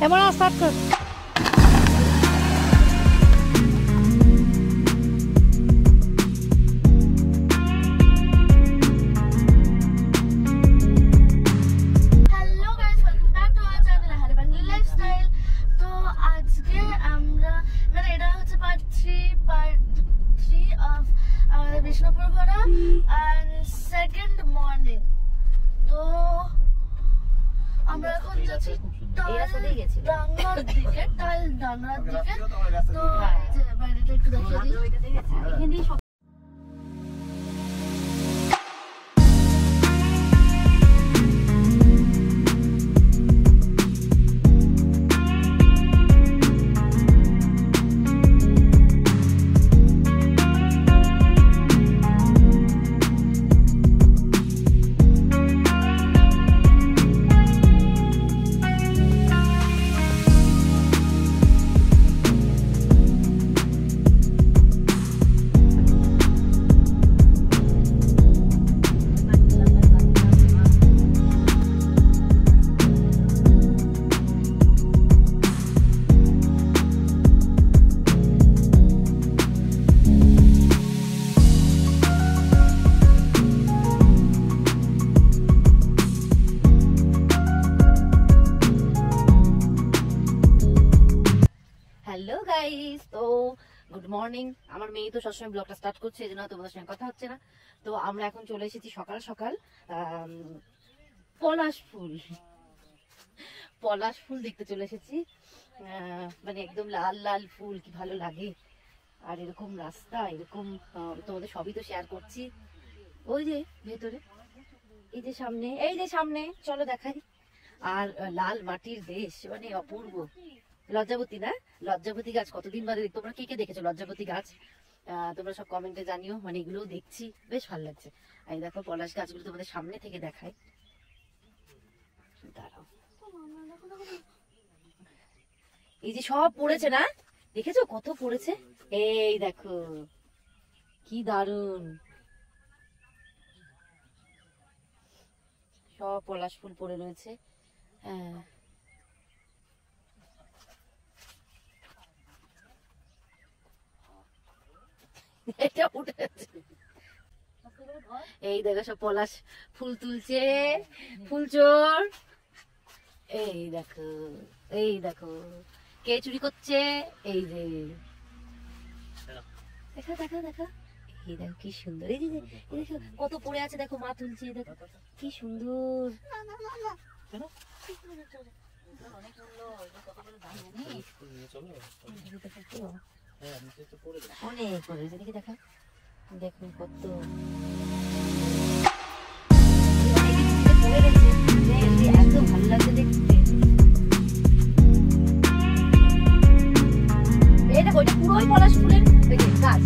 এবার স্টার্ট কর। বিষ্ণুপুর ঘোরা and second morning। তো আমরা এখন যাচ্ছি ডাঙ্গার দিকে, ডাঙ্গার দিকে। তো এই যে বাইরেটা একটু দেখিয়ে দিই। হ্যালো গাইস, তো গুড মর্নিং। আমার মেয়ে তো সবসময় ব্লগটা স্টার্ট করছে, এই জন্য তোমাদের সঙ্গে কথা হচ্ছে না। তো আমরা এখন চলে এসেছি সকাল সকাল পলাশ ফুল দেখতে চলে এসেছি। মানে একদম লাল লাল ফুল, কি ভালো লাগে। আর এরকম রাস্তা, এরকম তোমাদের সবই তো শেয়ার করছি। ওই যে ভেতরে, এই যে সামনে চলো দেখাই। আর লাল মাটির দেশ, মানে অপূর্ব। লজ্জাবতী না, লজ্জাবতী গাছ কতদিন বাদে। তোমরা কে কে দেখেছো লজ্জাবতী গাছ? তোমরা সব কমেন্টে জানিও। মানে এগুলোও দেখছি, বেশ ভালো লাগছে। এই দেখো পলাশ গাছগুলো তোমাদের সামনে থেকে দেখাই, দাঁড়াও। এই যে সব পড়েছে না, দেখেছো কত পড়েছে? এই দেখো কি দারুন, সব পলাশ ফুল পড়ে রয়েছে। হ্যাঁ, এই দেখো সব পলাশ ফুল তুলছে ফুলচোর। এই দেখো, এই দেখো কে চুরি করছে। এই যে দেখো দেখো দেখো, এই দেখো কি সুন্দর। এই যে দেখো কত পড়ে আছে, দেখো মা তুলছে। দেখো কি সুন্দর, অনেক পড়েছে। দেখি দেখা, দেখুন কত এত ভালো লাগছে দেখতে। এটা পুরোই পলাশ ফুলের গাছ।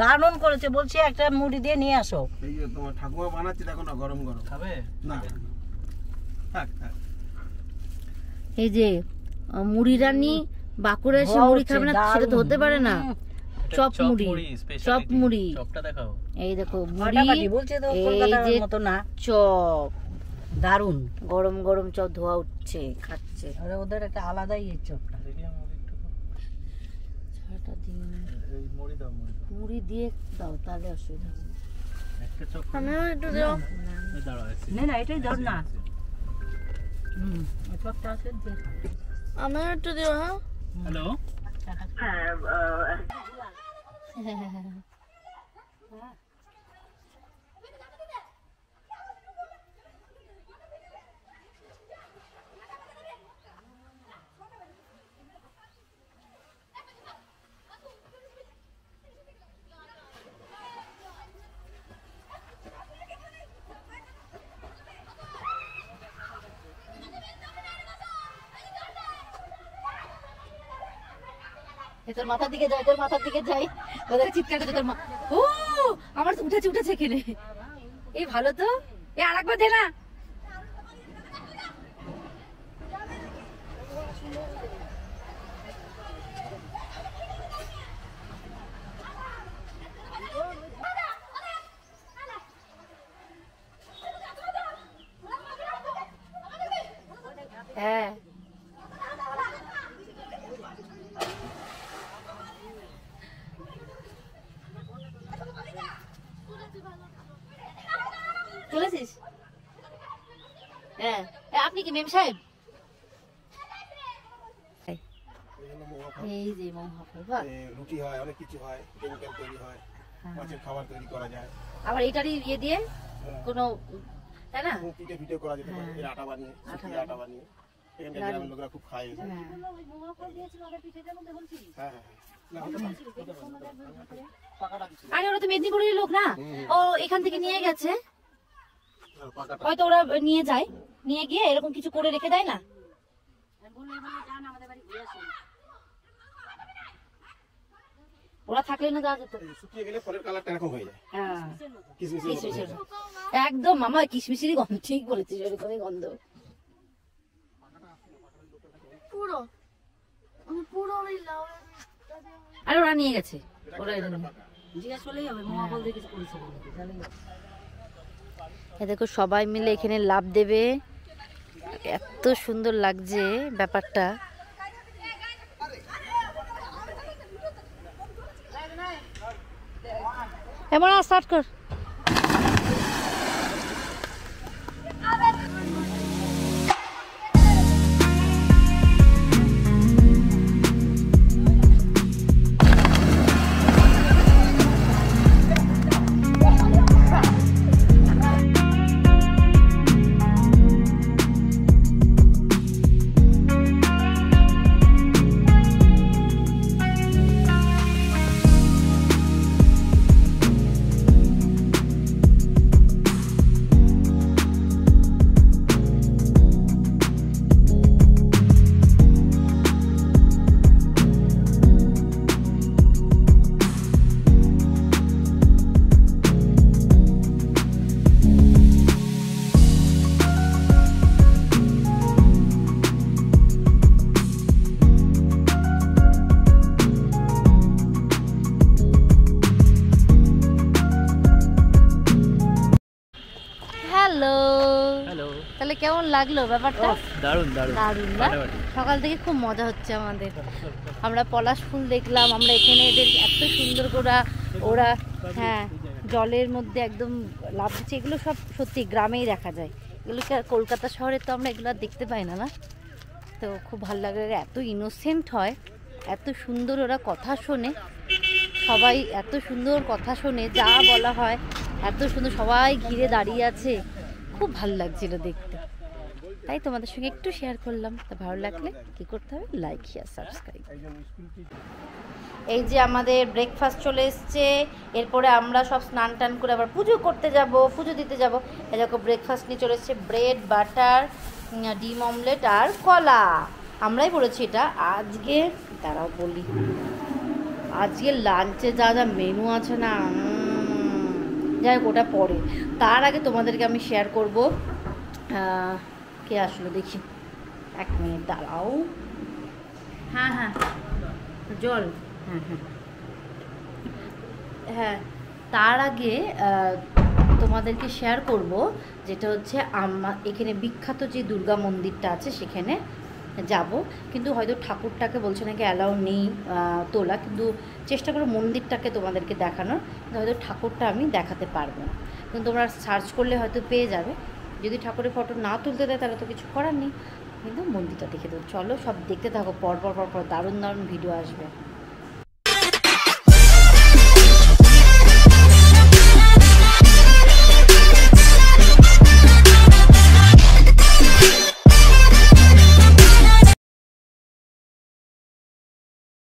দারুণ করেছে, বলছি একটা মুড়ি দিয়ে নিয়ে আসো। এই যে তোমার ঠাকুমা বানাচ্ছে, দেখো না গরম গরম খাবে না। থাক থাক, এই যে মুড়ি রানী বাঁকুড়া এসে মুড়ি খাবে না সেটা তো হতে পারে না। চপ মুড়ি, চপ মুড়ি চপটা দেখাও। এই দেখো মুড়ি, বলছে তো কলকাতার মতো না, চপ দারুণ গরম গরম চপ ধোয়া উঠছে, খাচ্ছে। ওদের একটা আলাদাই এই চপটা। ছাড়াটা দিয়ে মুড়ি দিয়ে দাও, তাহলে অসুবিধা হবে না। আমিও একটু দিও। না এটাই ধর না। চপটা আছে দিয়ে খা। আমিও একটু দিও। হ্যাঁ হ্যালো তোর মাথার দিকে যাই, তোর মাথার দিকে যাই, ওদের চিৎকার করছে তোর মা। ও আমার তো উঠেছে উঠেছে এখানে। এই ভালো তো, এ আরেকবার দে না। হ্যাঁ চলেছিস? হ্যাঁ আপনি কি মেম সাহেব? এই যে রুটি হয়, অনেক কিছু হয়, কেমিক্যাল তৈরি হয়, মাছের খাবার তৈরি করা যায়, আবার এটারই ইয়ে দিয়ে কোনো, তাই না? পিঠে পিঠে করা যেতে পারে, এর আটা বানিয়ে, শুকিয়ে আটা বানিয়ে এখানকার গ্রামের লোকরা খুব খায়। হ্যাঁ আরে ওরা তো মেদিনীপুরের লোক না, ও এখান থেকে নিয়ে গেছে হয়তো, ওরা নিয়ে যায়, নিয়ে গিয়ে এরকম কিছু করে রেখে দেয় না। ওরা থাকলে না যাওয়া যেত। শুকিয়ে গেলে ফলের কালারটা এরকম হয়ে যায়, হ্যাঁ কিশমিশের মতো। একদম মামা কিশমিশেরই গন্ধ, ঠিক বলেছিস, এরকমই গন্ধ। পুরো আমি পুরো ওই লাউ। আরে ওরা নিয়ে গেছে, ওরা জিজ্ঞেস করলেই হবে মামা বলতে কিছু করেছে বলে। দেখো সবাই মিলে এখানে লাভ দেবে, এত সুন্দর লাগছে ব্যাপারটা। এমন স্টার্ট কর। হ্যালো হ্যালো তাহলে কেমন লাগলো ব্যাপারটা? দারুণ দারুণ দারুণ না? সকাল থেকে খুব মজা হচ্ছে আমাদের। আমরা পলাশ ফুল দেখলাম, আমরা এখানে এদের এত সুন্দর করে ওরা হ্যাঁ জলের মধ্যে একদম লাভ দিচ্ছে। এগুলো সব সত্যি গ্রামেই দেখা যায়, এগুলোকে আর কলকাতা শহরে তো আমরা এগুলো আর দেখতে পাই না, না? তো খুব ভালো লাগে, এত ইনোসেন্ট হয়, এত সুন্দর ওরা কথা শোনে, সবাই এত সুন্দর কথা শোনে, যা বলা হয় এত সুন্দর, সবাই ঘিরে দাঁড়িয়ে আছে, খুব ভালো লাগছিল দেখতে। তাই তোমাদের সঙ্গে একটু শেয়ার করলাম। তা ভালো লাগলে কি করতে হবে? Like, share, subscribe. এই যে আমাদের ব্রেকফাস্ট চলে এসছে, এরপরে আমরা সব স্নান টান করে আবার পুজো করতে যাব, পুজো দিতে যাব। এই দেখো ব্রেকফাস্ট নিয়ে চলে এসছে, ব্রেড, বাটার, ডিম অমলেট আর কলা। আমরাই বলেছি এটা। আজকে তারাও বলি, আজকে লাঞ্চে যা যা মেনু আছে না, যাই হোক ওটা পরে। তার আগে তোমাদেরকে আমি শেয়ার করব, কে আসলো দেখি, এক মিনিট দাঁড়াও। হ্যাঁ হ্যাঁ জল, হ্যাঁ হ্যাঁ হ্যাঁ তার আগে তোমাদেরকে শেয়ার করব যেটা হচ্ছে এখানে বিখ্যাত যে দুর্গা মন্দিরটা আছে সেখানে যাব, কিন্তু হয়তো ঠাকুরটাকে বলছে নাকি অ্যালাউ নেই তোলা, কিন্তু চেষ্টা করো মন্দিরটাকে তোমাদেরকে দেখানোর, কিন্তু হয়তো ঠাকুরটা আমি দেখাতে পারবো না। কিন্তু তোমরা সার্চ করলে হয়তো পেয়ে যাবে। যদি ঠাকুরের ফটো না তুলতে দেয় তাহলে তো কিছু করার নেই, কিন্তু মন্দিরটা দেখে দেবো। চলো সব দেখতে থাকো, পর পর দারুণ দারুণ ভিডিও আসবে।